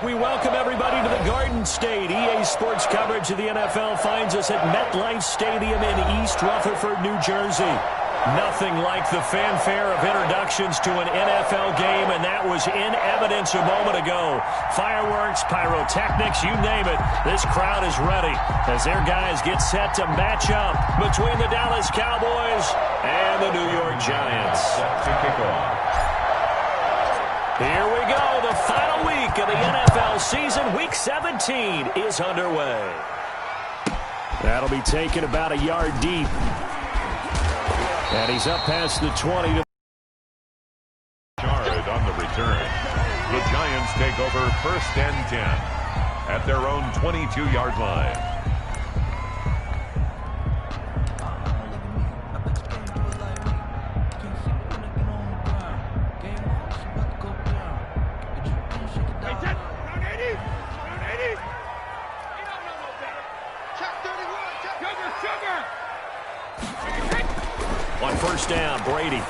We welcome everybody to the Garden State. EA Sports coverage of the NFL finds us at MetLife Stadium in East Rutherford, New Jersey. Nothing like the fanfare of introductions to an NFL game, and that was in evidence a moment ago. Fireworks, pyrotechnics, you name it. This crowd is ready as their guys get set to match up between the Dallas Cowboys and the New York Giants. To kick off. Here we go. The final week of the NFL season. Week 17 is underway. That'll be taken about a yard deep. And he's up past the 20. Shard on the return. The Giants take over 1st and 10 at their own 22-yard line. On 1st down, Brady.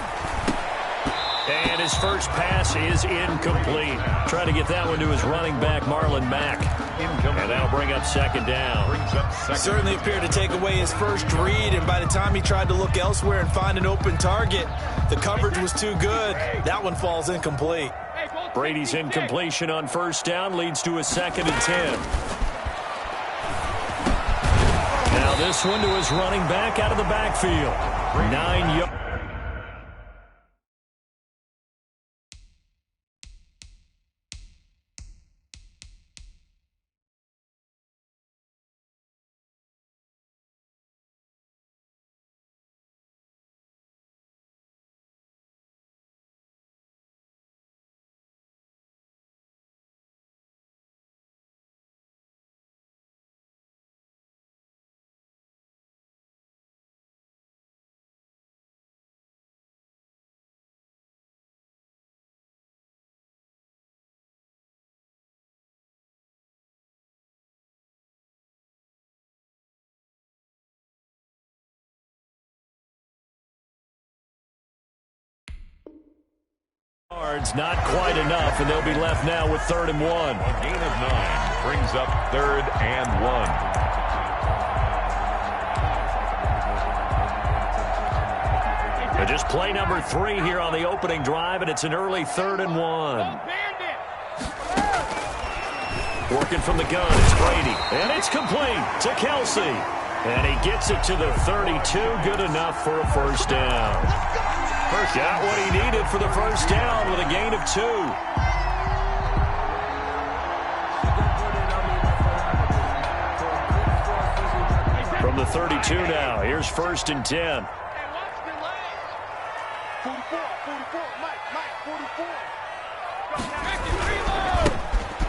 And his first pass is incomplete. Trying to get that one to his running back, Marlon Mack. And that'll bring up 2nd down. Certainly appeared to take away his first read, and by the time he tried to look elsewhere and find an open target, the coverage was too good. That one falls incomplete. Brady's incompletion on 1st down leads to a 2nd and 10. Now this one to his running back out of the backfield. 9 yards. Not quite enough, and they'll be left now with 3rd and 1. A gain of 9 brings up 3rd and 1. Just play number 3 here on the opening drive, and it's an early 3rd and 1. Working from the gun, it's Brady, and it's complete to Kelsey. And he gets it to the 32, good enough for a 1st down. Got what he needed for the 1st down with a gain of 2. From the 32 now, here's 1st and 10.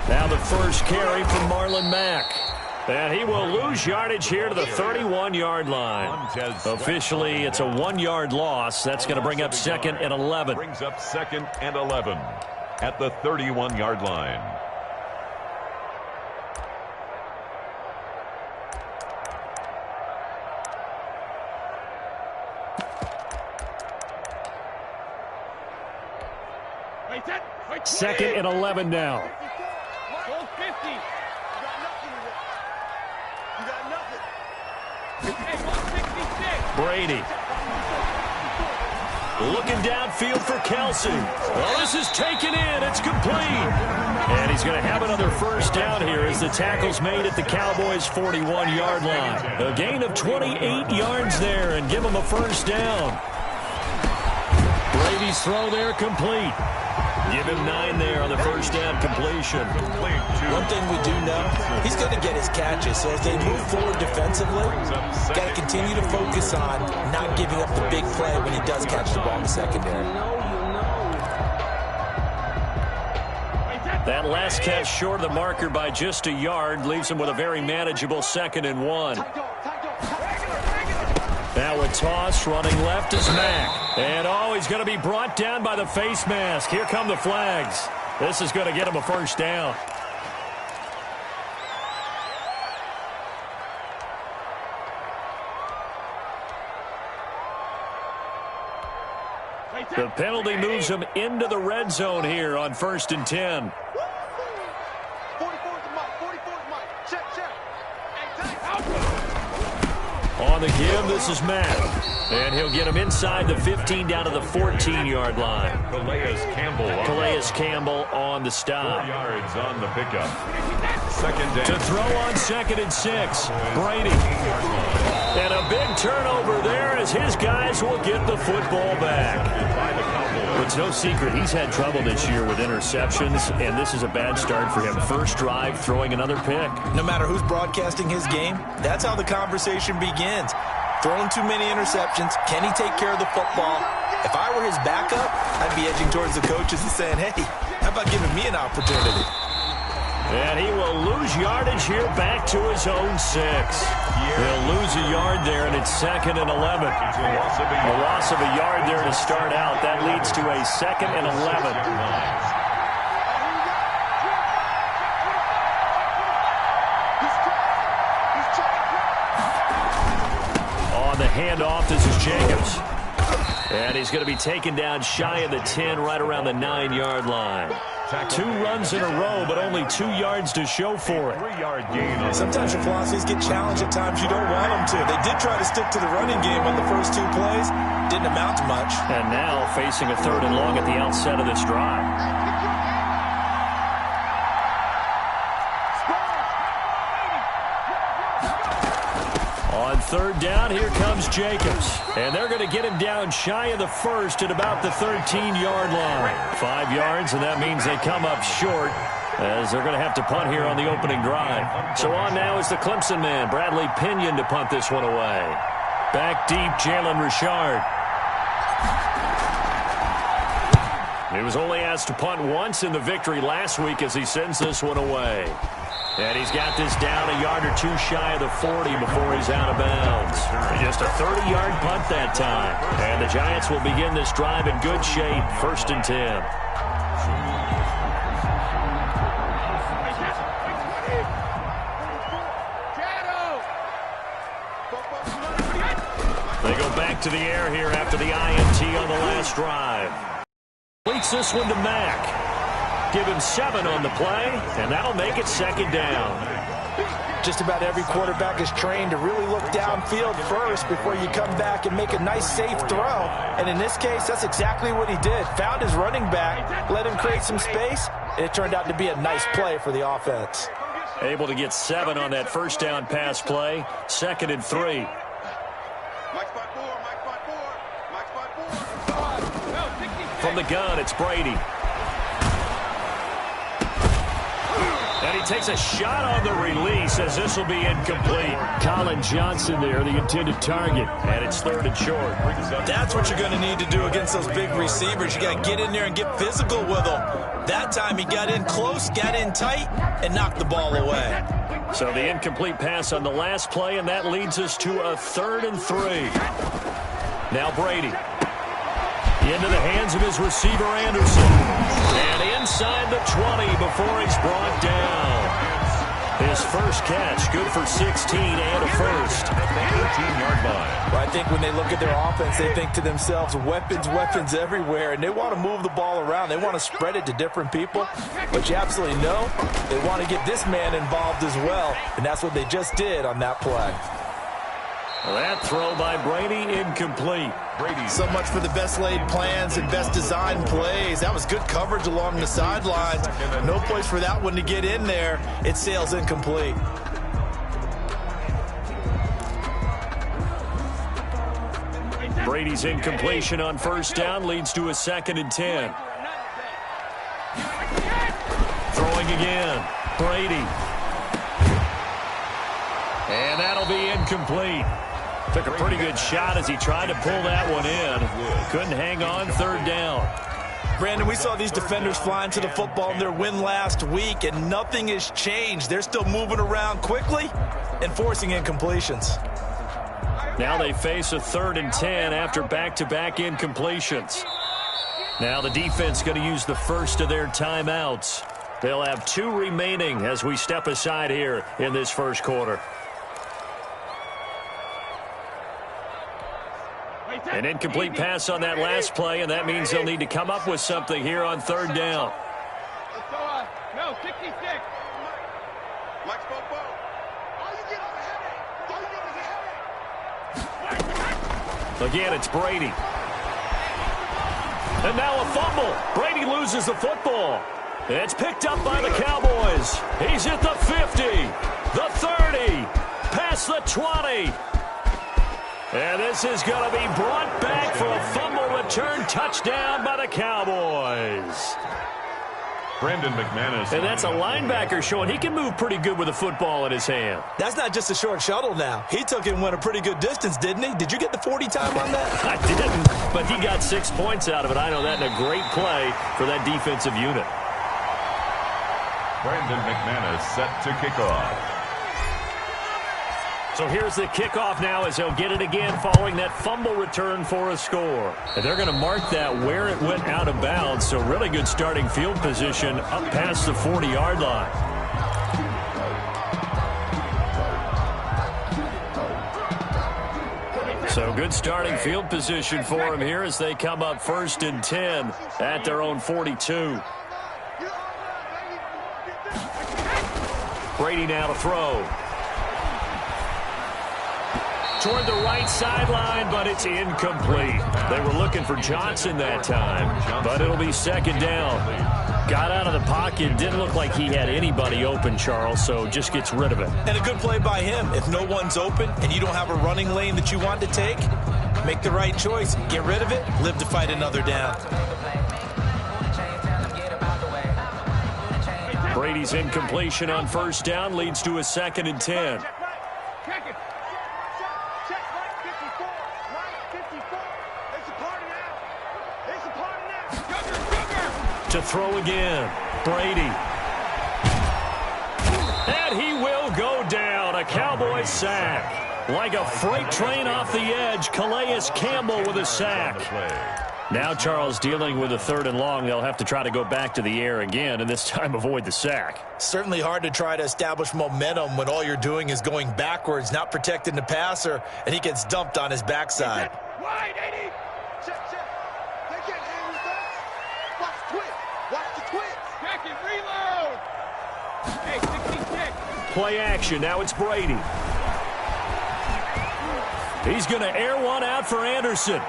Now the first carry from Marlon Mack. And he will lose yardage here to the 31-yard line. Officially, it's a 1-yard loss. That's going to bring up 2nd and 11. Brings up 2nd and 11 at the 31-yard line. Second and 11 now. Brady. Looking downfield for Kelsey. Well, this is taken in. It's complete. And he's going to have another 1st down here as the tackle's made at the Cowboys' 41-yard line. A gain of 28 yards there and give him a 1st down. Brady's throw there complete. Give him 9 there on the 1st down completion. One thing we do know, he's going to get his catches. So as they move forward defensively, got to continue to focus on not giving up the big play when he does catch the ball in the secondary. That last catch short of the marker by just a yard leaves him with a very manageable 2nd and 1. Now a toss, running left is Mack. And he's going to be brought down by the face mask. Here come the flags. This is going to get him a 1st down. The penalty moves him into the red zone here on 1st and 10. On the give, this is Matt. And he'll get him inside the 15 down to the 14-yard line. Calais Campbell on the stop. 4 yards on the pickup. Second down. To throw on 2nd and 6. Brady. And a big turnover there as his guys will get the football back. It's no secret he's had trouble this year with interceptions, and this is a bad start for him. First drive, throwing another pick. No matter who's broadcasting his game, that's how the conversation begins. Throwing too many interceptions. Can he take care of the football? If I were his backup, I'd be edging towards the coaches and saying, hey, how about giving me an opportunity? And he will lose yardage here back to his own 6. He'll lose a yard there, and it's 2nd and 11. A loss of a yard there to start out. That leads to a 2nd and 11. On the handoff, this is Jacobs. And he's going to be taken down shy of the 10, right around the 9-yard line. 2 runs in a row, but only 2 yards to show for it. 3-yard gain. Sometimes your philosophies get challenged at times you don't want them to. They did try to stick to the running game on the first 2 plays. Didn't amount to much. And now facing a 3rd and long at the outset of this drive. On 3rd down, here comes Jacobs. And they're going to get him down shy of the 1st at about the 13-yard line. 5 yards, and that means they come up short as they're going to have to punt here on the opening drive. So on now is the Clemson man, Bradley Pinion, to punt this one away. Back deep, Jalen Richard. He was only asked to punt once in the victory last week as he sends this one away. And he's got this down a yard or 2 shy of the 40 before he's out of bounds. Just a 30-yard punt that time. And the Giants will begin this drive in good shape, 1st and 10. They go back to the air here after the INT on the last drive. Leaks this one to Mack. Give him 7 on the play, and that'll make it 2nd down. Just about every quarterback is trained to really look downfield first before you come back and make a nice, safe throw. And in this case, that's exactly what he did. Found his running back, let him create some space, and it turned out to be a nice play for the offense. Able to get 7 on that 1st down pass play, 2nd and 3. From the gun, it's Brady. And he takes a shot on the release as this will be incomplete. Colin Johnson there, the intended target. And it's 3rd and short. That's what you're going to need to do against those big receivers. You got to get in there and get physical with them. That time he got in close, got in tight, and knocked the ball away. So the incomplete pass on the last play, and that leads us to a 3rd and 3. Now Brady. Into the hands of his receiver, Anderson. And inside the 20 before he's brought down. His first catch, good for 16 and a first. 18-yard line. Well, I think when they look at their offense, they think to themselves, weapons, weapons everywhere. And they want to move the ball around. They want to spread it to different people. But you absolutely know they want to get this man involved as well. And that's what they just did on that play. That throw by Brady, incomplete. Brady. So much for the best laid plans and best designed plays. That was good coverage along the sidelines. No place for that one to get in there. It sails incomplete. Brady's incompletion on 1st down leads to a 2nd and 10. Throwing again. Brady. And that'll be incomplete. Took a pretty good shot as he tried to pull that one in. Couldn't hang on, 3rd down. Brandon, we saw these defenders flying to the football in their win last week, and nothing has changed. They're still moving around quickly and forcing incompletions. Now they face a 3rd and 10 after back-to-back incompletions. Now the defense going to use the first of their timeouts. They'll have 2 remaining as we step aside here in this first quarter. An incomplete pass on that last play, and that means they'll need to come up with something here on 3rd down. No, 66. Mike spoke. Again, it's Brady. And now a fumble. Brady loses the football. It's picked up by the Cowboys. He's at the 50, the 30, past the 20. And this is going to be brought back for a fumble return touchdown by the Cowboys. Brandon McManus. And that's a linebacker showing he can move pretty good with a football in his hand. That's not just a short shuttle now. He took it and went a pretty good distance, didn't he? Did you get the 40 time on that? I didn't, but he got 6 points out of it. I know that, and a great play for that defensive unit. Brandon McManus set to kick off. So here's the kickoff now as they'll get it again following that fumble return for a score. And they're going to mark that where it went out of bounds. So really good starting field position up past the 40-yard line. So good starting field position for them here as they come up 1st and 10 at their own 42. Brady now to throw. Toward the right sideline, but it's incomplete. They were looking for Johnson that time, but it'll be 2nd down. Got out of the pocket, didn't look like he had anybody open, Charles, so just gets rid of it. And a good play by him. If no one's open and you don't have a running lane that you want to take, make the right choice. Get rid of it, live to fight another down. Brady's incompletion on 1st down leads to a 2nd and 10. To throw again, Brady. And he will go down. A Cowboys sack. Like a freight train off the edge, Calais Campbell with a sack. Now Charles dealing with a 3rd and long. They'll have to try to go back to the air again, and this time avoid the sack. Certainly hard to try to establish momentum when all you're doing is going backwards, not protecting the passer, and he gets dumped on his backside. Wide, 80. Check. Take it, watch the twist. Watch the twist. Check it, reload. Hey, 66. Play action. Now it's Brady. He's going to air one out for Anderson.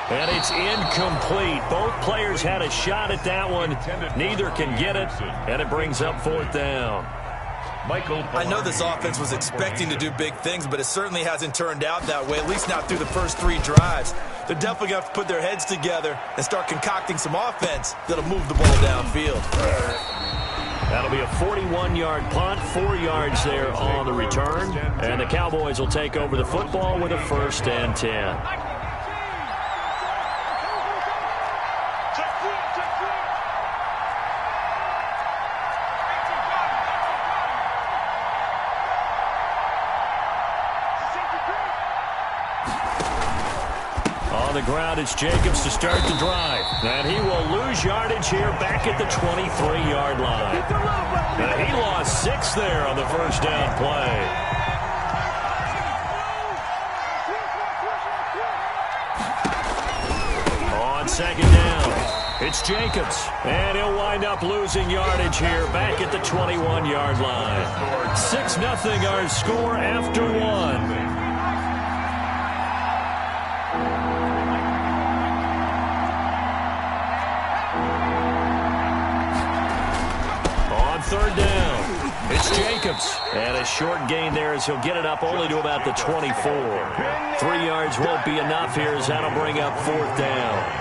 And it's incomplete. Both players had a shot at that one. Neither can get it, and it brings up 4th down. I know this offense was expecting to do big things, but it certainly hasn't turned out that way, at least not through the first 3 drives. They're definitely going to have to put their heads together and start concocting some offense that'll move the ball downfield. That'll be a 41-yard punt, 4 yards there on the return. And the Cowboys will take over the football with a 1st and 10. On the ground, it's Jacobs to start the drive. And he will lose yardage here back at the 23-yard line. And he lost 6 there on the 1st down play. On 2nd down, it's Jacobs. And he'll wind up losing yardage here back at the 21-yard line. 6-0 our score after 1. On 3rd down, it's Jacobs. And a short gain there as he'll get it up only to about the 24. 3 yards won't be enough here as that'll bring up 4th down.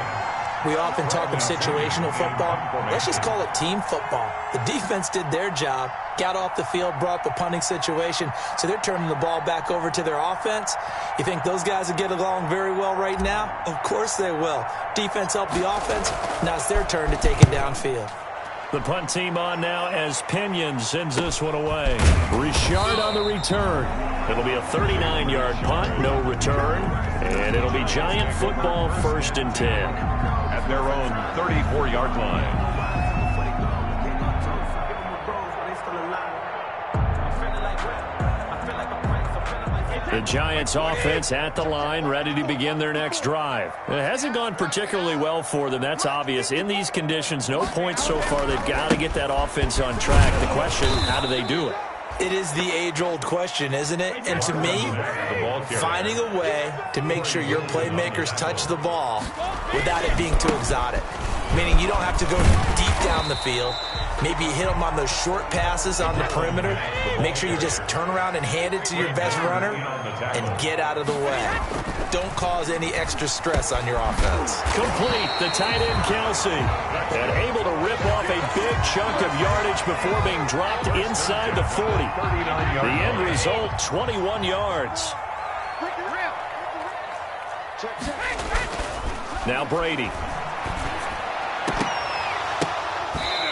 We often talk of situational football. Let's just call it team football. The defense did their job, got off the field, brought the punting situation, so they're turning the ball back over to their offense. You think those guys will get along very well right now? Of course they will. Defense helped the offense. Now it's their turn to take it downfield. The punt team on now as Pinion sends this one away. Richard on the return. It'll be a 39-yard punt, no return. And it'll be Giant football 1st and 10. At their own 34-yard line. The Giants offense at the line, ready to begin their next drive. It hasn't gone particularly well for them, that's obvious. In these conditions, no points so far. They've got to get that offense on track. The question, how do they do it? It is the age-old question, isn't it? And to me, finding a way to make sure your playmakers touch the ball without it being too exotic. Meaning you don't have to go deep down the field. Maybe you hit them on those short passes on the perimeter. Make sure you just turn around and hand it to your best runner and get out of the way. Don't cause any extra stress on your offense. Complete, the tight end Kelsey. And able to rip off a big chunk of yardage before being dropped inside the 40. The end result, 21 yards. Now Brady.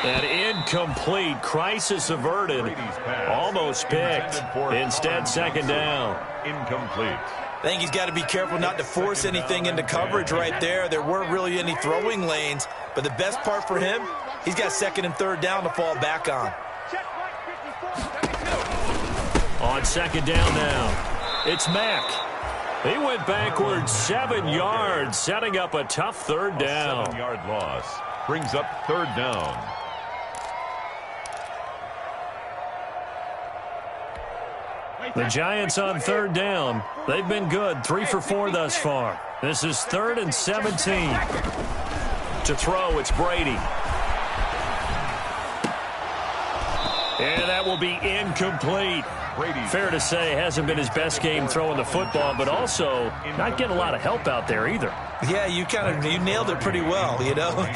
And incomplete. Crisis averted. Almost picked. Instead, second down. Incomplete. I think he's got to be careful not to force anything into coverage right there. There weren't really any throwing lanes. But the best part for him, he's got second and third down to fall back on. On second down now, it's Mack. He went backwards 7 yards, setting up a tough third down. 7-yard loss brings up third down. The Giants on third down. They've been good, 3 for 4 thus far. This is 3rd and 17. To throw, it's Brady. And that will be incomplete. Fair to say, hasn't been his best game throwing the football, but also not getting a lot of help out there either. Yeah, you nailed it pretty well, you know.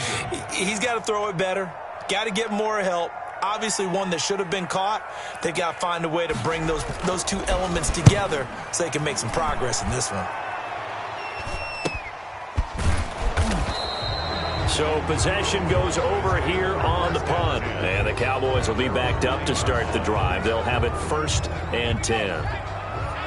He's got to throw it better. Got to get more help. Obviously one that should have been caught. They got to find a way to bring those two elements together so they can make some progress in this one. So possession goes over here on the punt. And the Cowboys will be backed up to start the drive. They'll have it 1st and 10.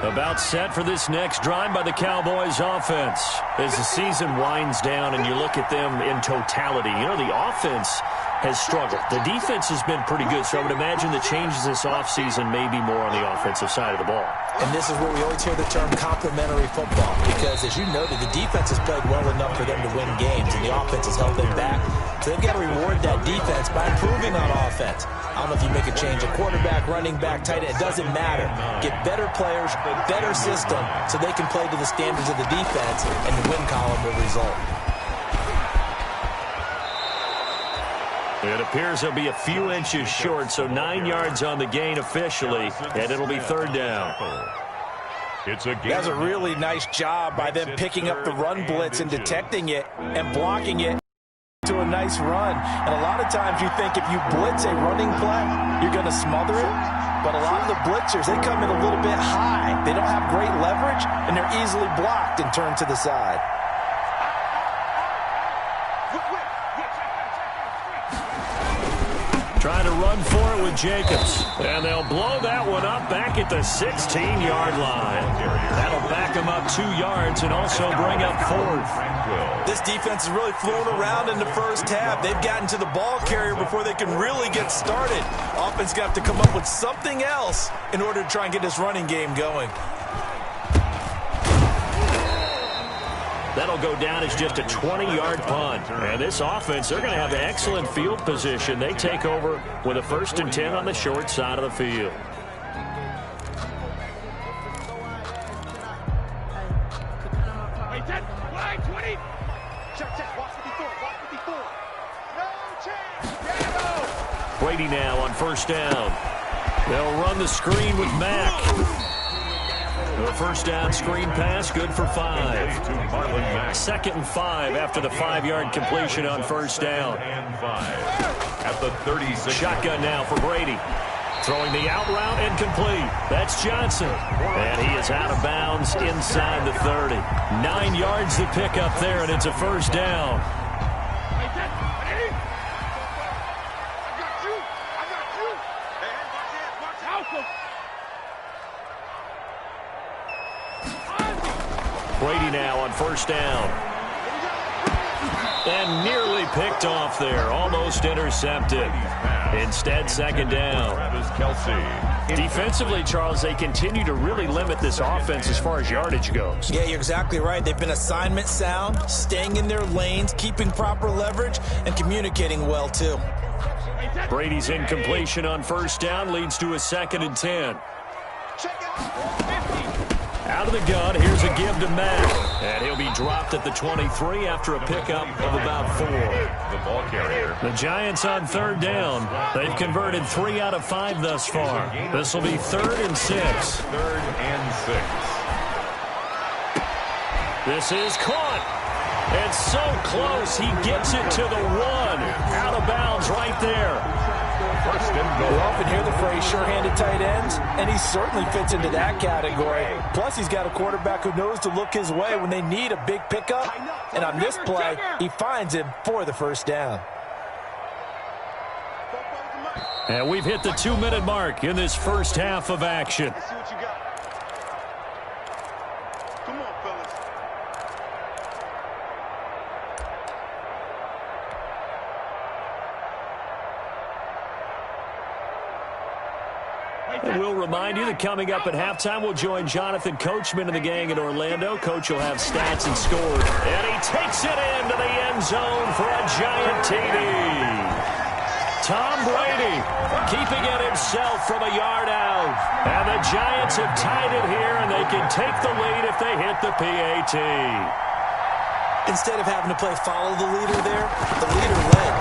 About set for this next drive by the Cowboys offense. As the season winds down and you look at them in totality, you know, the offense has struggled. The defense has been pretty good, so I would imagine the changes this offseason may be more on the offensive side of the ball. And this is where we always hear the term complementary football, because as you noted, the defense has played well enough for them to win games, and the offense has held them back. So they've got to reward that defense by improving on offense. I don't know if you make a change, a quarterback, running back, tight end, it doesn't matter. Get better players, better system, so they can play to the standards of the defense, and the win column will result. It appears he'll be a few inches short, so 9 yards on the gain officially, and it'll be third down. That's a really nice job by them picking up the run blitz and detecting it and blocking it to a nice run. And a lot of times you think if you blitz a running play, you're going to smother it. But a lot of the blitzers, they come in a little bit high. They don't have great leverage, and they're easily blocked and turned to the side. Trying to run for it with Jacobs. And they'll blow that one up back at the 16-yard line. That'll back them up 2 yards and also bring up 4th. This defense has really flown around in the first half. They've gotten to the ball carrier before they can really get started. Offense going to have to come up with something else in order to try and get this running game going. That'll go down as just a 20-yard punt. And this offense, they're going to have excellent field position. They take over with a 1st and 10 on the short side of the field. Brady now on 1st down. They'll run the screen with Mack. The 1st down screen pass, good for 5. 2nd and 5 after the 5-yard completion on 1st down. At the 36. Shotgun now for Brady. Throwing the out route and complete. That's Johnson. And he is out of bounds inside the 30. 9 yards to pick up there, and it's a 1st down. Brady now on 1st down. And nearly picked off there. Almost intercepted. Instead, 2nd down. Defensively, Charles, they continue to really limit this offense as far as yardage goes. Yeah, you're exactly right. They've been assignment sound, staying in their lanes, keeping proper leverage, and communicating well, too. Brady's incompletion on first down leads to a 2nd and 10. Out of the gun, here's a give to Matt. And he'll be dropped at the 23 after a pickup of about 4. The ball carrier. The Giants on 3rd down. They've converted 3 out of 5 thus far. This will be 3rd and 6. 3rd and 6. This is caught. It's so close. He gets it to the 1. Out of bounds right there. First and goal. You often hear the phrase sure-handed tight ends, and he certainly fits into that category. Plus, he's got a quarterback who knows to look his way when they need a big pickup. And on this play, he finds him for the first down. And we've hit the 2-minute mark in this first half of action. Let's see what you got. Come on, fellas. And we'll remind you that coming up at halftime, we'll join Jonathan Coachman and the gang in Orlando. Coach will have stats and scores. And he takes it into the end zone for a giant TD. Tom Brady keeping it himself from a yard out. And the Giants have tied it here, and they can take the lead if they hit the PAT. Instead of having to play follow the leader there, the leader led.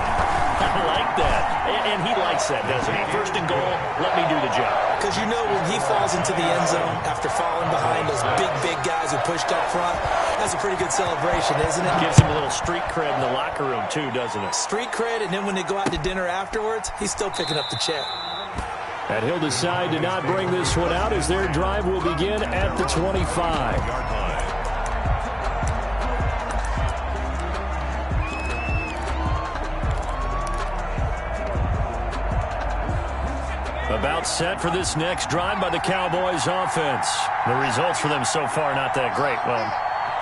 I like that. And he likes that, doesn't he? 1st and goal, let me do the job. Because you know when he falls into the end zone after falling behind those big guys who pushed up front, that's a pretty good celebration, isn't it? Gives him a little street cred in the locker room, too, doesn't it? Street cred, and then when they go out to dinner afterwards, he's still picking up the check. And he'll decide to not bring this one out as their drive will begin at the 25. About set for this next drive by the Cowboys offense. The results for them so far not that great. Well,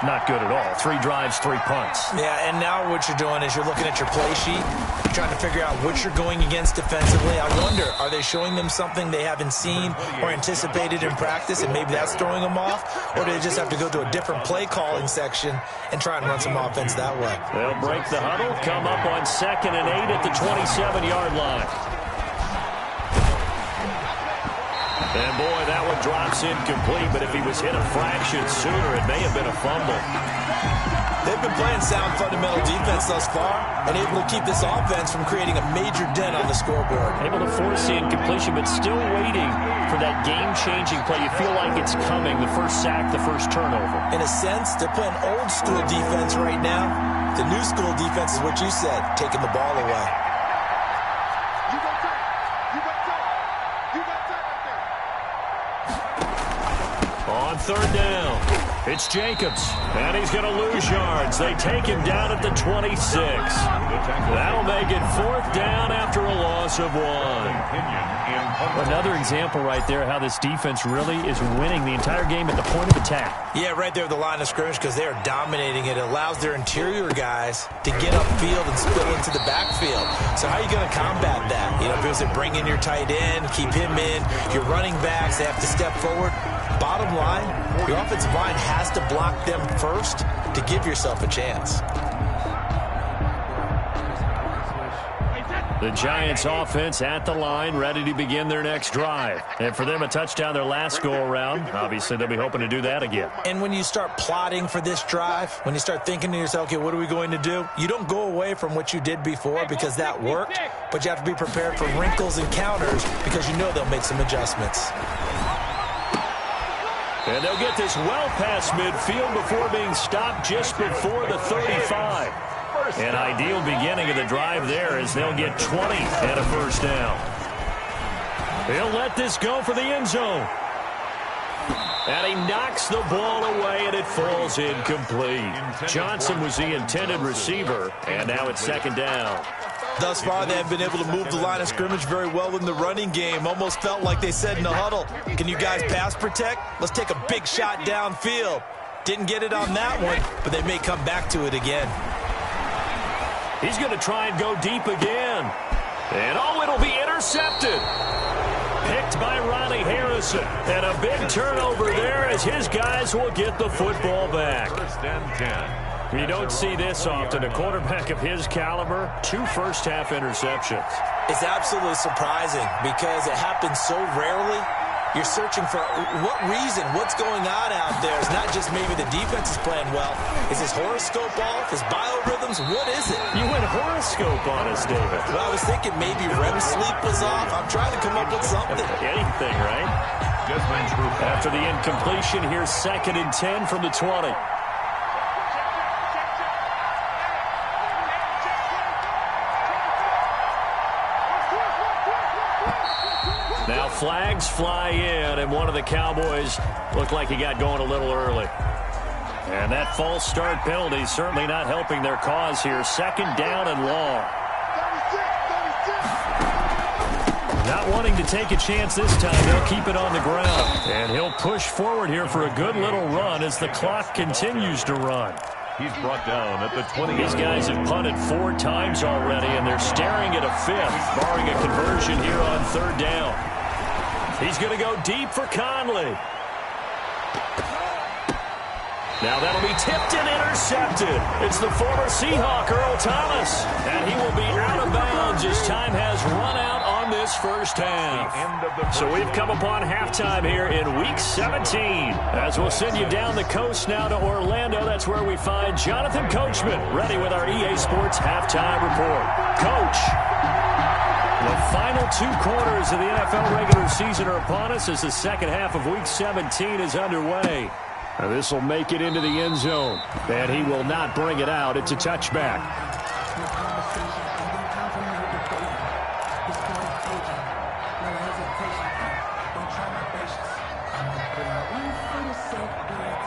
not good at all. 3 drives, 3 punts. Yeah, and now what you're doing is you're looking at your play sheet, trying to figure out what you're going against defensively. I wonder, are they showing them something they haven't seen or anticipated in practice, and maybe that's throwing them off? Or do they just have to go to a different play calling section and try and run some offense that way? They'll break the huddle, come up on 2nd and 8 at the 27-yard line. And, boy, that one drops incomplete, but if he was hit a fraction sooner, it may have been a fumble. They've been playing sound fundamental defense thus far and able to keep this offense from creating a major dent on the scoreboard. Able to force the incompletion, but still waiting for that game-changing play. You feel like it's coming, the first sack, the first turnover. In a sense, they're playing old-school defense right now. The new-school defense is what you said, taking the ball away. You got time. You got time. You got time right there. On 3rd down, it's Jacobs, and he's going to lose yards. They take him down at the 26. That'll make it 4th down after a loss of 1. Another example right there how this defense really is winning the entire game at the point of attack. Yeah, right there at the line of scrimmage because they are dominating it. It allows their interior guys to get upfield and spill into the backfield. So how are you going to combat that? You know, if it was to bring in your tight end, keep him in, your running backs, they have to step forward. Bottom line, your offensive line has to block them first to give yourself a chance. The Giants offense at the line, ready to begin their next drive. And for them, a touchdown their last go-around. Obviously, they'll be hoping to do that again. And when you start plotting for this drive, when you start thinking to yourself, okay, what are we going to do? You don't go away from what you did before because that worked, but you have to be prepared for wrinkles and counters because you know they'll make some adjustments. And they'll get this well past midfield before being stopped just before the 35. An ideal beginning of the drive there as they'll get 20 and a first down. He'll let this go for the end zone. And he knocks the ball away, and it falls incomplete. Johnson was the intended receiver, and now it's 2nd down. Thus far, they have been able to move the line of scrimmage very well in the running game. Almost felt like they said in the huddle, can you guys pass protect? Let's take a big shot downfield. Didn't get it on that one, but they may come back to it again. He's going to try and go deep again. And, oh, it'll be intercepted. Picked by Ronnie Harrison. And a big turnover there as his guys will get the football back. 1st and 10. You don't see this often. A quarterback of his caliber, 2 first-half interceptions. It's absolutely surprising because it happens so rarely. You're searching for what reason, what's going on out there. It's not just maybe the defense is playing well. Is his horoscope off? His biorhythms? What is it? You went horoscope on us, David. Well, I was thinking maybe REM sleep was off. I'm trying to come up with something. Anything, right? After the incompletion, here's 2nd and 10 from the 20. Now flags fly in, and one of the Cowboys looked like he got going a little early. And that false start penalty certainly not helping their cause here. 2nd down and long. Not wanting to take a chance this time, they'll keep it on the ground. And he'll push forward here for a good little run as the clock continues to run. He's brought down at the 20. These guys have punted 4 times already, and they're staring at a 5th, barring a conversion here on 3rd down. He's going to go deep for Conley. Now that'll be tipped and intercepted. It's the former Seahawk, Earl Thomas. And he will be out of bounds as time has run out on this first half. So we've come upon halftime here in Week 17. As we'll send you down the coast now to Orlando, that's where we find Jonathan Coachman ready with our EA Sports halftime report. Coach, the final 2 quarters of the NFL regular season are upon us as the second half of Week 17 is underway. Now this will make it into the end zone, and he will not bring it out. It's a touchback.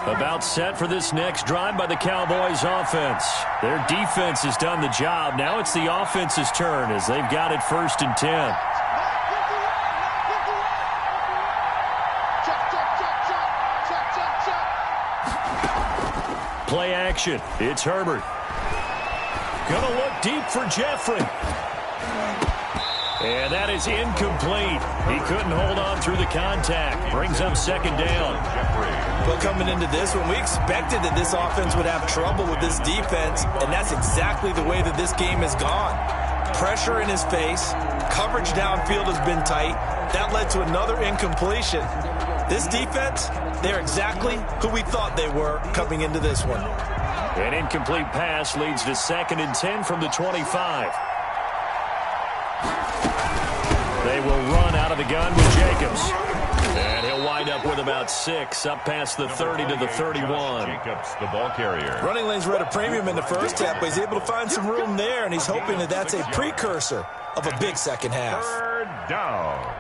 About set for this next drive by the Cowboys offense. Their defense has done the job. Now it's the offense's turn as they've got it 1st and 10. Play action. It's Herbert. Gonna look deep for Jeffrey. And that is incomplete. He couldn't hold on through the contact. Brings up 2nd down. But coming into this one, we expected that this offense would have trouble with this defense, and that's exactly the way that this game has gone. Pressure in his face. Coverage downfield has been tight. That led to another incompletion. This defense, they're exactly who we thought they were coming into this one. An incomplete pass leads to 2nd and 10 from the 25. They will run out of the gun with Jacobs. And he'll wind up with about 6, up past the 30 to the 31. Jacobs, the ball carrier. Running lanes were at a premium in the first half, but he's able to find some room there, and he's hoping that that's a precursor of a big second half. 3rd down.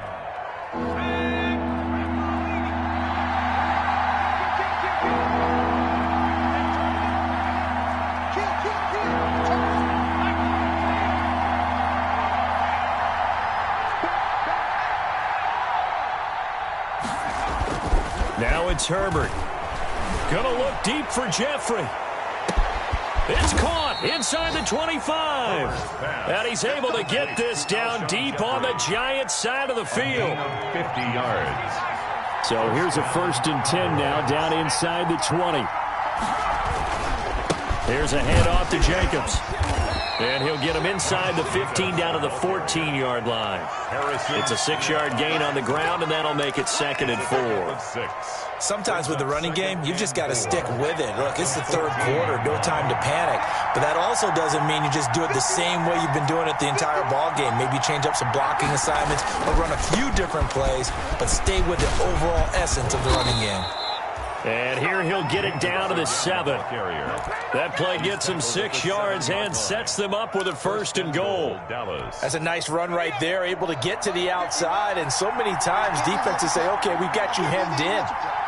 Now it's Herbert. Gonna look deep for Jeffrey. It's caught inside the 25. And he's able to get this down deep on the Giants' side of the field. 50 yards. So here's a 1st and 10 now down inside the 20. Here's a handoff to Jacobs. And he'll get him inside the 15 down to the 14-yard line. It's a 6-yard gain on the ground, and that'll make it 2nd and 4. Sometimes with the running game, you've just got to stick with it. Look, it's the 3rd quarter, no time to panic. But that also doesn't mean you just do it the same way you've been doing it the entire ball game. Maybe change up some blocking assignments or run a few different plays, but stay with the overall essence of the running game. And here he'll get it down to the 7. That play gets him 6 yards and sets them up with a 1st and goal. That's a nice run right there, able to get to the outside. And so many times defenses say, okay, we've got you hemmed in.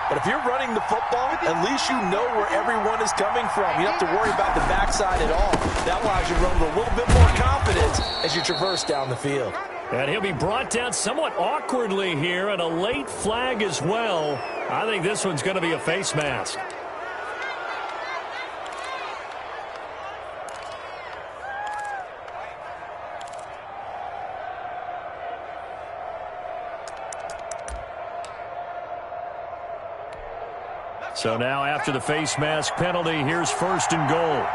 But if you're running the football, at least you know where everyone is coming from. You don't have to worry about the backside at all. That allows you to run with a little bit more confidence as you traverse down the field. And he'll be brought down somewhat awkwardly here, and a late flag as well. I think this one's going to be a face mask. So now after the face mask penalty, here's first and goal.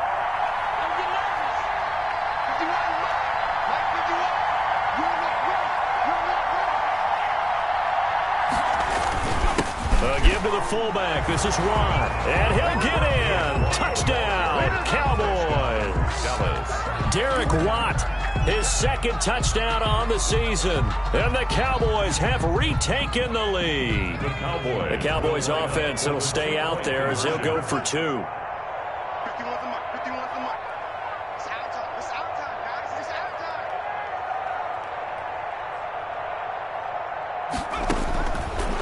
Give to the fullback. This is Watt. And he'll get in. Touchdown, Cowboys. Derek Watt, his second touchdown on the season. And the Cowboys have retaken the lead. The Cowboys offense will stay out there as they'll go for two.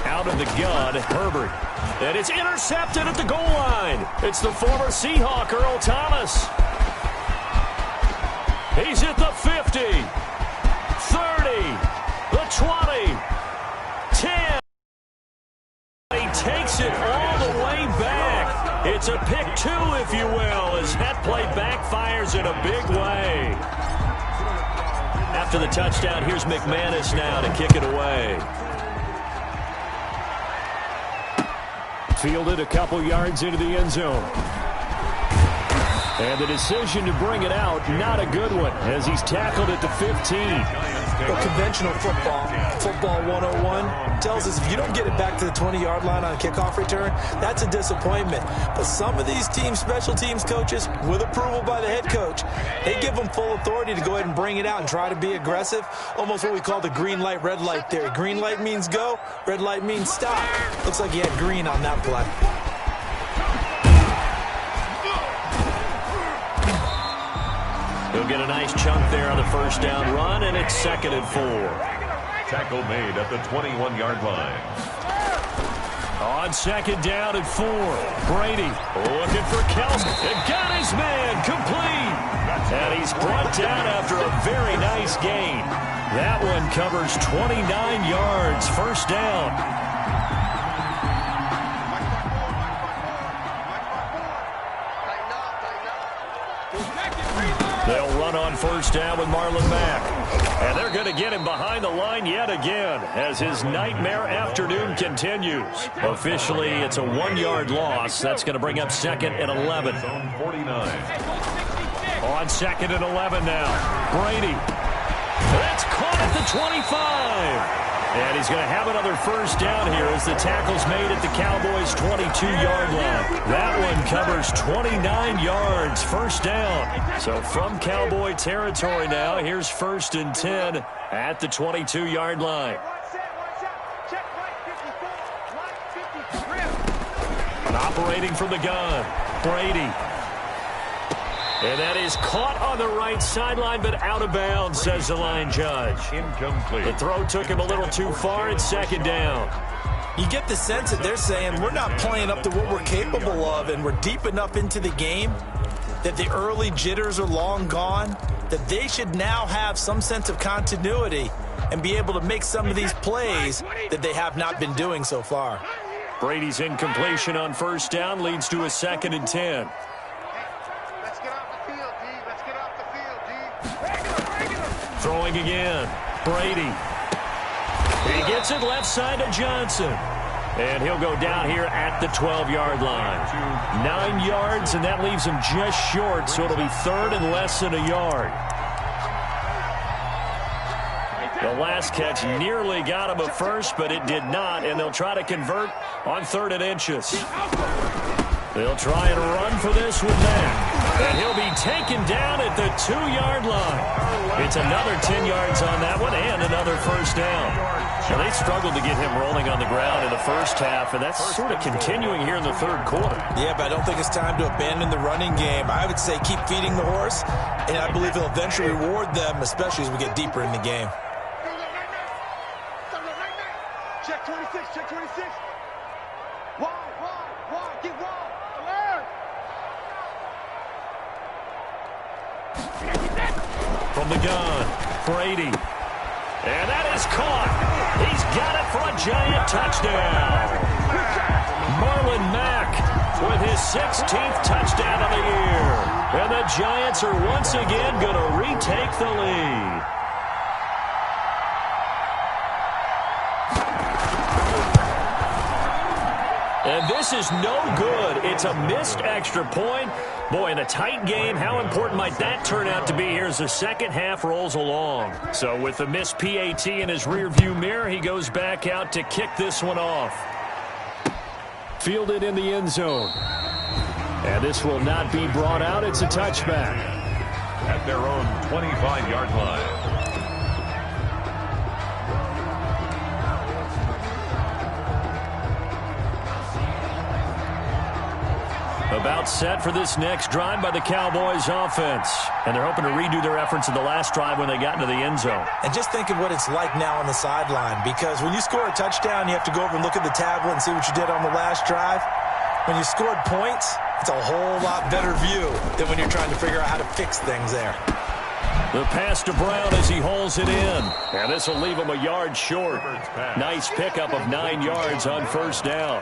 Out of the gun, Herbert. And it's intercepted at the goal line. It's the former Seahawk, Earl Thomas. He's at the 50, 30, the 20, 10. He takes it all the way back. It's a pick two, if you will, as that play backfires in a big way. After the touchdown, here's McManus now to kick it away. Fielded a couple yards into the end zone. And the decision to bring it out, not a good one, as he's tackled at the 15. Well, conventional football 101, tells us if you don't get it back to the 20-yard line on a kickoff return, that's a disappointment. But some of these teams, special teams coaches, with approval by the head coach, they give them full authority to go ahead and bring it out and try to be aggressive, almost what we call the green light, red light theory. Green light means go, red light means stop. Looks like he had green on that play. He'll get a nice chunk there on the first down run, and it's 2nd and 4. Tackle made at the 21-yard line. On 2nd down and 4, Brady looking for Kelsey. And got his man complete. And he's brought down after a very nice gain. That one covers 29 yards, first down. They'll run on first down with Marlon Mack. And they're going to get him behind the line yet again as his nightmare afternoon continues. Officially, it's a 1-yard loss. That's going to bring up 2nd and 11. Zone 49. On 2nd and 11 now. Brady. That's caught at the 25. And he's going to have another first down here as the tackle's made at the Cowboys' 22-yard line. That one covers 29 yards, first down. So from Cowboy territory now, here's 1st and 10 at the 22-yard line. And operating from the gun, Brady. And that is caught on the right sideline, but out of bounds, says the line judge. Incomplete. The throw took him a little too far. It's 2nd down. You get the sense that they're saying we're not playing up to what we're capable of, and we're deep enough into the game that the early jitters are long gone, that they should now have some sense of continuity and be able to make some of these plays that they have not been doing so far. Brady's incompletion on first down leads to a 2nd and 10. Throwing again. Brady. He gets it left side to Johnson. And he'll go down here at the 12-yard line. 9 yards, and that leaves him just short, so it'll be 3rd and less than a yard. The last catch nearly got him a first, but it did not, and they'll try to convert on 3rd and inches. They'll try and run for this with Mack. And he'll be taken down at the 2-yard line. It's another 10 yards on that one and another first down. Now, they struggled to get him rolling on the ground in the first half, and that's sort of continuing here in the 3rd quarter. Yeah, but I don't think it's time to abandon the running game. I would say keep feeding the horse, and I believe he'll eventually reward them, especially as we get deeper in the game. Check 26, check 26. Wide, get wide. Alert! From the gun, Brady. And that is caught. He's got it for a giant touchdown. Marlon Mack with his 16th touchdown of the year. And the Giants are once again going to retake the lead. And this is no good. It's a missed extra point. Boy, in a tight game, how important might that turn out to be here as the second half rolls along? So with the missed PAT in his rearview mirror, he goes back out to kick this one off. Fielded in the end zone. And this will not be brought out. It's a touchback. At their own 25-yard line. About set for this next drive by the Cowboys offense. And they're hoping to redo their efforts in the last drive when they got into the end zone. And just think of what it's like now on the sideline, because when you score a touchdown, you have to go over and look at the tablet and see what you did on the last drive. When you scored points, it's a whole lot better view than when you're trying to figure out how to fix things there. The pass to Brown as he hauls it in. And this will leave him a yard short. Nice pickup of 9 yards on first down.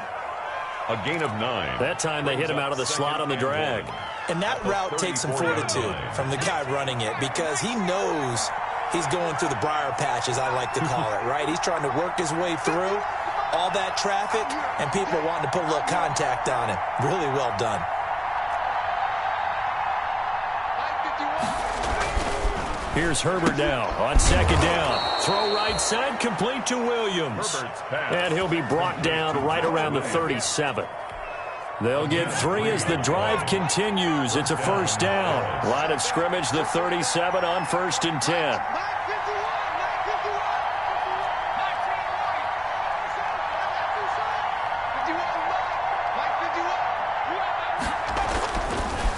A gain of 9. That time they hit him out of the slot on the drag. And that route takes some fortitude from the guy running it, because he knows he's going through the briar patch, as I like to call it, right? He's trying to work his way through all that traffic, and people are wanting to put a little contact on him. Really well done. Here's Herbert now on second down. Throw right side, complete to Williams. And he'll be brought down right around the 37. They'll get 3 as the drive continues. It's a first down. Line of scrimmage, the 37 on 1st and 10.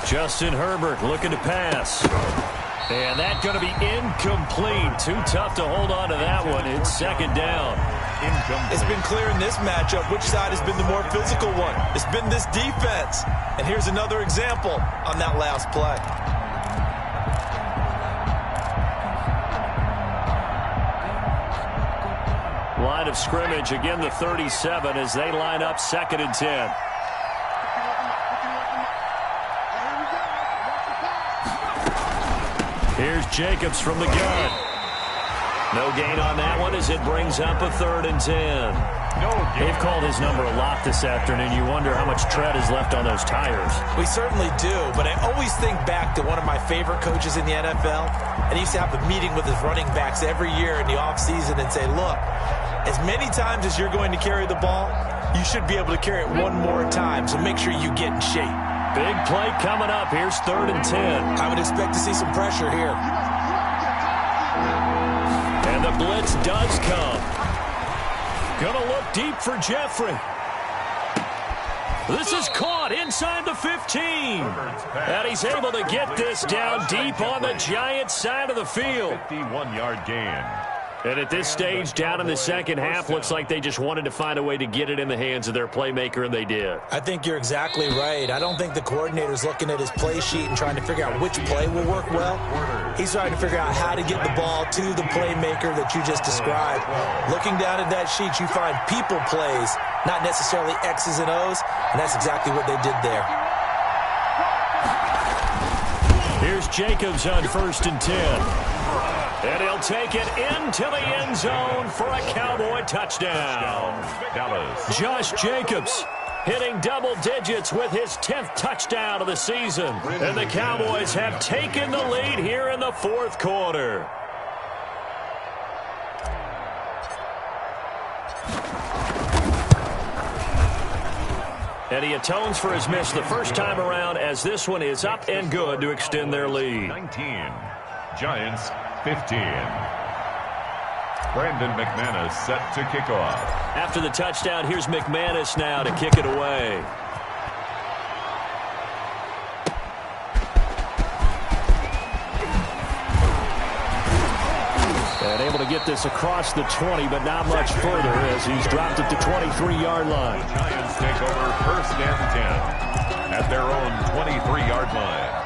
Justin Herbert looking to pass. And that's going to be incomplete. Too tough to hold on to that one. It's second down. It's been clear in this matchup which side has been the more physical one. It's been this defense. And here's another example on that last play. Line of scrimmage, again the 37 as they line up 2nd and 10. Here's Jacobs from the gun. No gain on that one as it brings up a 3rd and 10. They've called his number a lot this afternoon. You wonder how much tread is left on those tires. We certainly do, but I always think back to one of my favorite coaches in the NFL. And he used to have a meeting with his running backs every year in the offseason and say, look, as many times as you're going to carry the ball, you should be able to carry it one more time, so make sure you get in shape. Big play coming up. Here's 3rd and 10. I would expect to see some pressure here. And the blitz does come. Gonna look deep for Jeffrey. This is caught inside the 15. And he's able to get this down deep on the Giants side of the field. 51-yard gain. And at this stage, down in the second half, looks like they just wanted to find a way to get it in the hands of their playmaker, and they did. I think you're exactly right. I don't think the coordinator's looking at his play sheet and trying to figure out which play will work well. He's trying to figure out how to get the ball to the playmaker that you just described. Looking down at that sheet, you find people plays, not necessarily X's and O's, and that's exactly what they did there. Here's Jacobs on 1st and 10. And he'll take it into the end zone for a Cowboy touchdown. Dallas. Josh Jacobs hitting double digits with his 10th touchdown of the season. And the Cowboys have taken the lead here in the 4th quarter. And he atones for his miss the first time around, as this one is up and good to extend their lead. 19. Giants 15. Brandon McManus set to kick off. After the touchdown, here's McManus now to kick it away. And able to get this across the 20, but not much further as he's dropped it to 23-yard line. The Giants take over 1st and 10 at their own 23-yard line.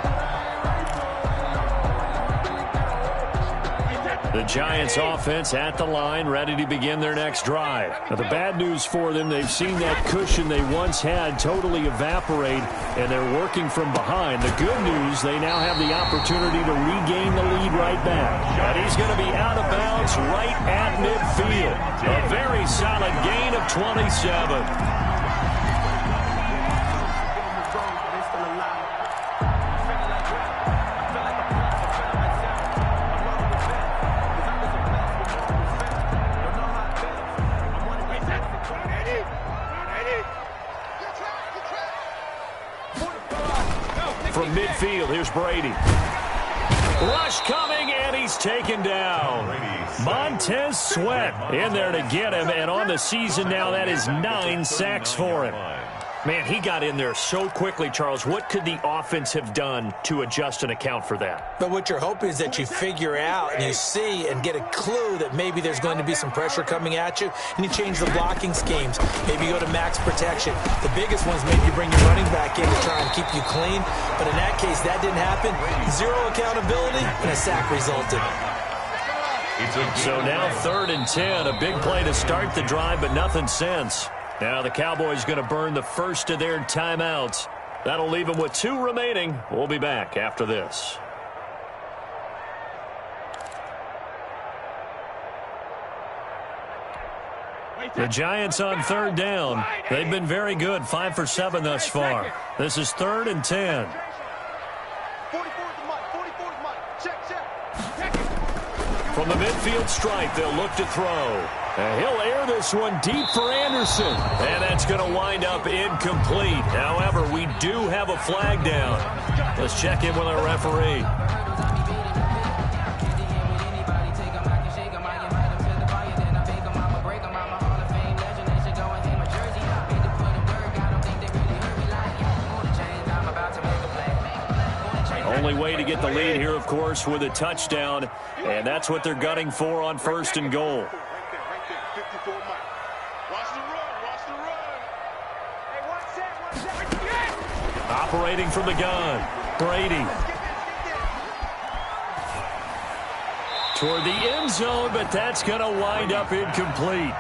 The Giants offense at the line, ready to begin their next drive. Now, the bad news for them, they've seen that cushion they once had totally evaporate, and they're working from behind. The good news, they now have the opportunity to regain the lead right back. And he's going to be out of bounds right at midfield. A very solid gain of 27. From midfield, here's Brady. Rush coming, and he's taken down. Montez Sweat in there to get him, and on the season now, that is 9 sacks for him. Man, he got in there so quickly, Charles. What could the offense have done to adjust and account for that? But what you're hoping is that you figure out and you see and get a clue that maybe there's going to be some pressure coming at you, and you change the blocking schemes. Maybe you go to max protection. The biggest ones, maybe you bring your running back in to try and keep you clean. But in that case, that didn't happen. Zero accountability, and a sack resulted. So now 3rd and 10. A big play to start the drive, but nothing since. Now the Cowboys going to burn the first of their timeouts. That'll leave them with 2 remaining. We'll be back after this. The Giants on 3rd down. They've been very good, 5 for 7 thus far. This is 3rd and 10. From the midfield stripe, they'll look to throw. And he'll air this one deep for Anderson. And that's going to wind up incomplete. However, we do have a flag down. Let's check in with our referee. Only way to get the lead here, of course, with a touchdown. And that's what they're gunning for on 1st and goal. Operating from the gun, Brady. Toward the end zone, but that's going to wind up incomplete.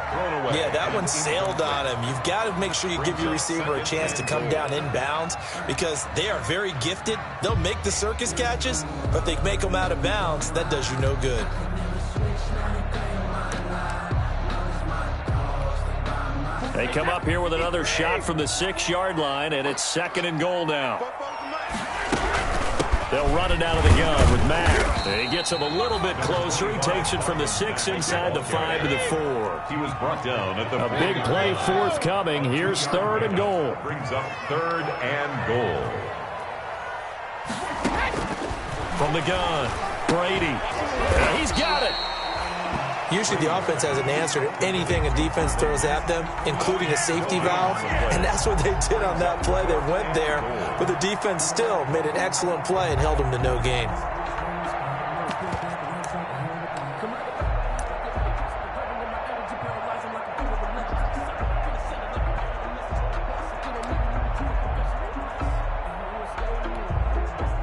Yeah, that one sailed on him. You've got to make sure you give your receiver a chance to come down inbounds because they are very gifted. They'll make the circus catches, but they make them out of bounds. That does you no good. They come up here with another shot from the 6-yard line, and it's 2nd and goal now. They'll run it out of the gun with Mack. He gets him a little bit closer. He takes it from the 6 inside the 5 to the 4. He was brought down at the a big play forthcoming. Here's 3rd and goal. Brings up 3rd and goal. From the gun, Brady. He's got it. Usually the offense has an answer to anything a defense throws at them, including a safety valve. And that's what they did on that play. They went there, but the defense still made an excellent play and held them to no gain.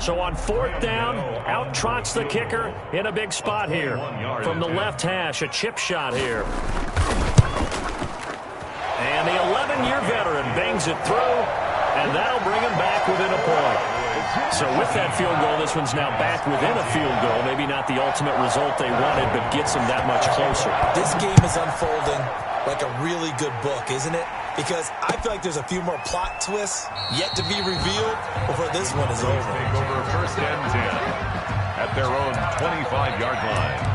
So on 4th down, out trots the kicker in a big spot here. From the left hash, a chip shot here. And the 11-year veteran bangs it through, and that'll bring him back within a point. So with that field goal, this one's now back within a field goal. Maybe not the ultimate result they wanted, but gets them that much closer. This game is unfolding like a really good book, isn't it? Because I feel like there's a few more plot twists yet to be revealed before this one is over. Take over 1st and 10 at their own 25-yard line.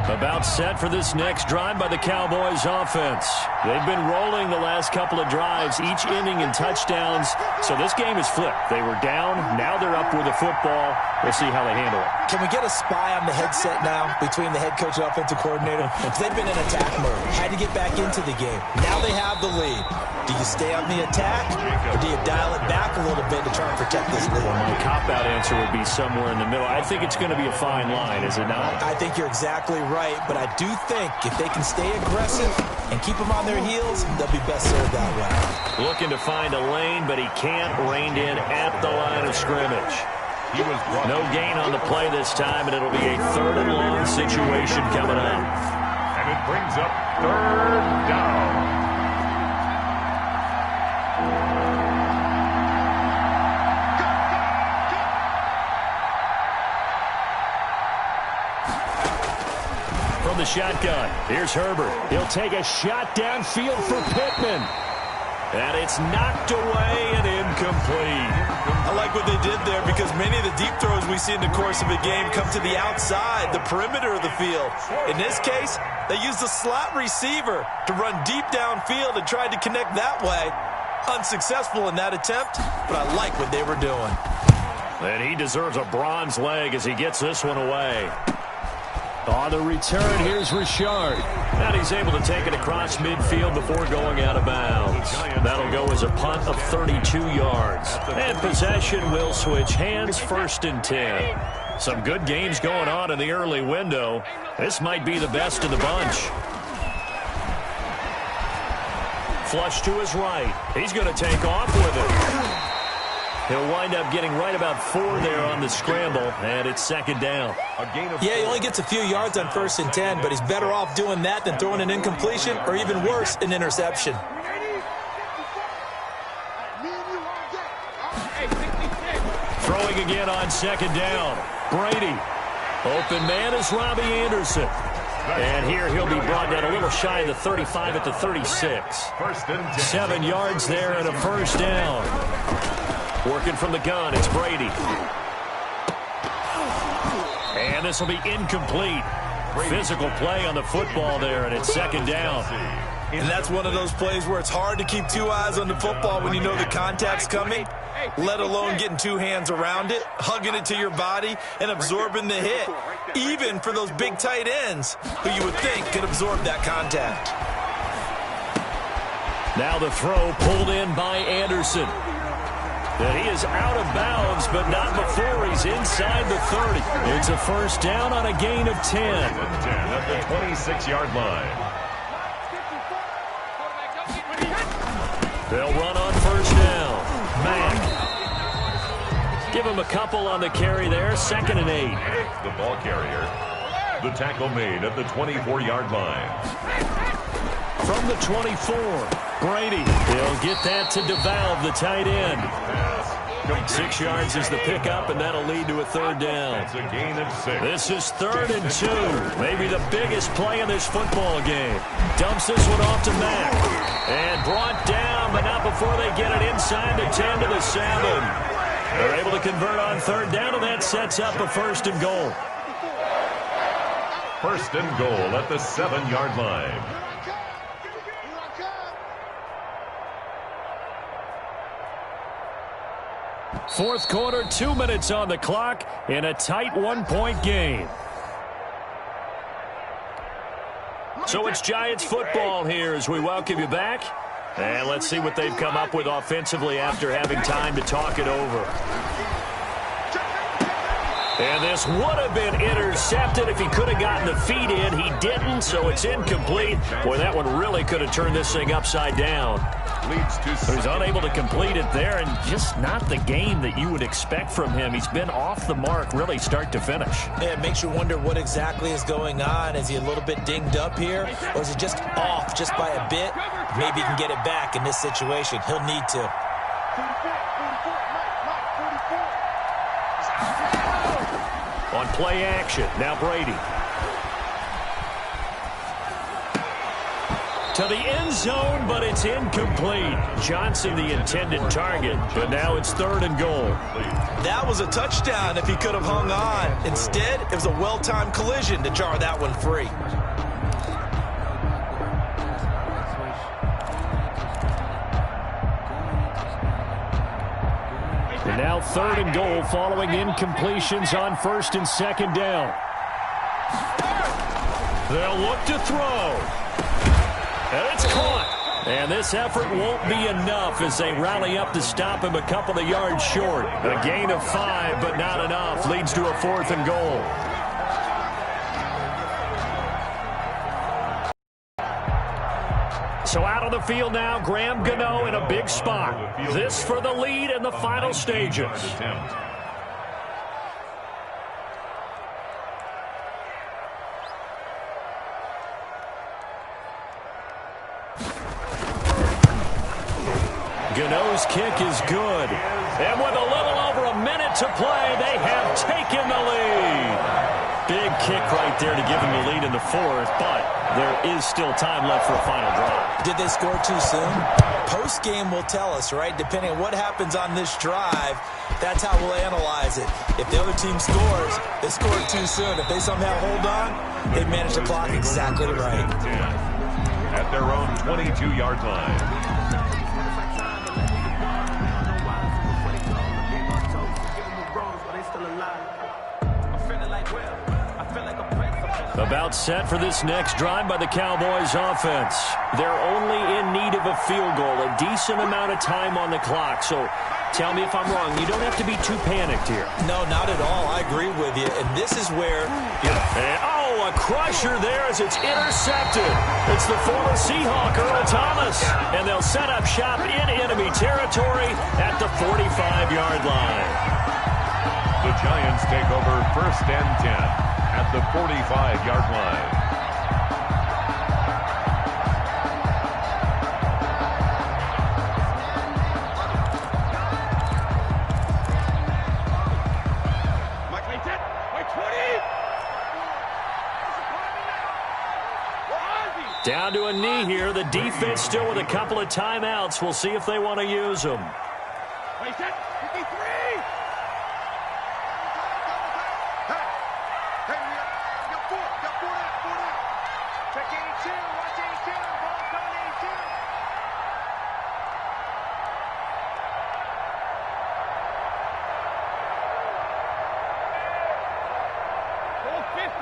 About set for this next drive by the Cowboys offense. They've been rolling the last couple of drives, each inning in touchdowns. So this game is flipped. They were down. Now they're up with the football. We'll see how they handle it. Can we get a spy on the headset now between the head coach and offensive coordinator? They've been in attack mode. Had to get back into the game. Now they have the lead. Do you stay on the attack, or do you dial it back a little bit to try and protect this lead? Well, my cop-out answer would be somewhere in the middle. I think it's going to be a fine line, is it not? I think you're exactly right, but I do think if they can stay aggressive and keep them on their heels, they'll be best served that way. Looking to find a lane, but he can't. Reined in at the line of scrimmage. No gain on the play this time, and it'll be a 3rd and long situation coming up. And it brings up 3rd down. From the shotgun, here's Herbert. He'll take a shot downfield for Pittman. And it's knocked away and incomplete. I like what they did there because many of the deep throws we see in the course of a game come to the outside, the perimeter of the field. In this case, They used a slot receiver to run deep downfield and tried to connect that way. Unsuccessful in that attempt, but I like what they were doing. And he deserves a bronze leg as he gets this one away. On the return, here's Richard. And he's able to take it across midfield before going out of bounds. That'll go as a punt of 32 yards. And possession will switch hands, 1st and 10. Some good games going on in the early window. This might be the best of the bunch. Flush to his right. He's going to take off with it. He'll wind up getting right about 4 there on the scramble, and it's 2nd down. Yeah, he only gets a few yards on 1st and 10, but he's better off doing that than throwing an incompletion or even worse, an interception. Throwing again on 2nd down. Brady. Open man is Robbie Anderson. And here he'll be brought down a little shy of the 35 at the 36. 7 yards there and a 1st down. Working from the gun, it's Brady. And this will be incomplete. Physical play on the football there, and it's 2nd down. And that's one of those plays where it's hard to keep 2 eyes on the football when you know the contact's coming, let alone getting 2 hands around it, hugging it to your body, and absorbing the hit, even for those big tight ends who you would think could absorb that contact. Now the throw pulled in by Anderson. And he is out of bounds, but not before he's inside the 30. It's a 1st down on a gain of 10. At the 26-yard line. They'll run on 1st down. Mack. Give him a couple on the carry there. 2nd and 8. The ball carrier. The tackle made at the 24-yard line. From the 24, Brady. He'll get that to DeValve, the tight end. 6 yards is the pickup, and that'll lead to a 3rd down. It's a gain of 6. This is 3rd and 2. Maybe the biggest play in this football game. Dumps this one off to Mack. And brought down, but not before they get it inside the 10 to the 7. They're able to convert on 3rd down, and that sets up a 1st and goal. 1st and goal at the 7-yard line. Fourth quarter, 2 minutes on the clock in a tight 1-point game. So it's Giants football here as we welcome you back. And let's see what they've come up with offensively after having time to talk it over. And this would have been intercepted if he could have gotten the feet in. He didn't, so it's incomplete. Boy, that one really could have turned this thing upside down. He's unable to complete it there, and just not the game that you would expect from him. He's been off the mark really start to finish. Yeah, it makes you wonder what exactly is going on. Is he a little bit dinged up here, or is he just off just by a bit? Maybe he can get it back in this situation. He'll need to. On play action, now Brady. To the end zone, but it's incomplete. Johnson the intended target, but now it's 3rd and goal. That was a touchdown if he could have hung on. Instead, it was a well-timed collision to jar that one free. And now 3rd and goal following incompletions on 1st and 2nd down. They'll look to throw. And it's caught. And this effort won't be enough as they rally up to stop him a couple of yards short. A gain of 5, but not enough. Leads to a 4th and goal. So out on the field now, Graham Gano in a big spot. This for the lead in the final stages. Gano's kick is good. And with a little over a minute to play, they have taken the lead. Big kick right there to give them the lead in the fourth, but there is still time left for a final drive. Did they score too soon? Post-game will tell us, right? Depending on what happens on this drive, that's how we'll analyze it. If the other team scores, they scored too soon. If they somehow hold on, they managed the clock exactly right. At their own 22-yard line. About set for this next drive by the Cowboys offense. They're only in need of a field goal, a decent amount of time on the clock. So tell me if I'm wrong. You don't have to be too panicked here. No, not at all. I agree with you. And this is where... a crusher there as it's intercepted. It's the former Seahawk, Earl Thomas. And they'll set up shop in enemy territory at the 45-yard line. The Giants take over 1st and 10. At the 45-yard line. Down to a knee here. The defense still with a couple of timeouts. We'll see if they want to use them.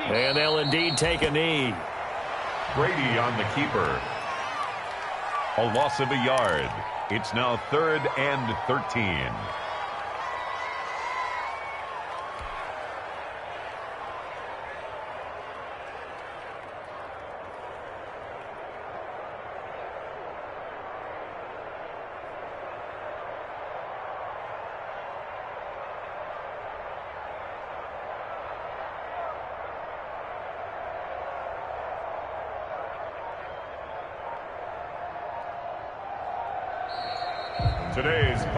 And they'll indeed take a knee. Brady on the keeper. A loss of a yard. It's now 3rd and 13.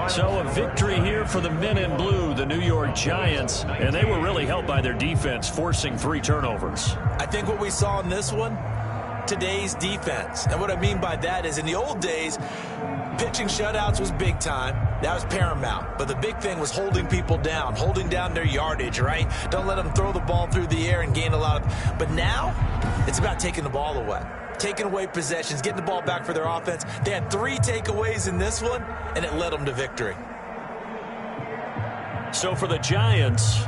So a victory here for the men in blue, the New York Giants, and they were really helped by their defense, forcing 3 turnovers. I think what we saw in this one, today's defense. And what I mean by that is in the old days, pitching shutouts was big time. That was paramount. But the big thing was holding people down, holding down their yardage, right? Don't let them throw the ball through the air and gain a lot of... But now, it's about taking the ball away. Taking away possessions, getting the ball back for their offense. They had 3 takeaways in this one, and it led them to victory. So for the Giants,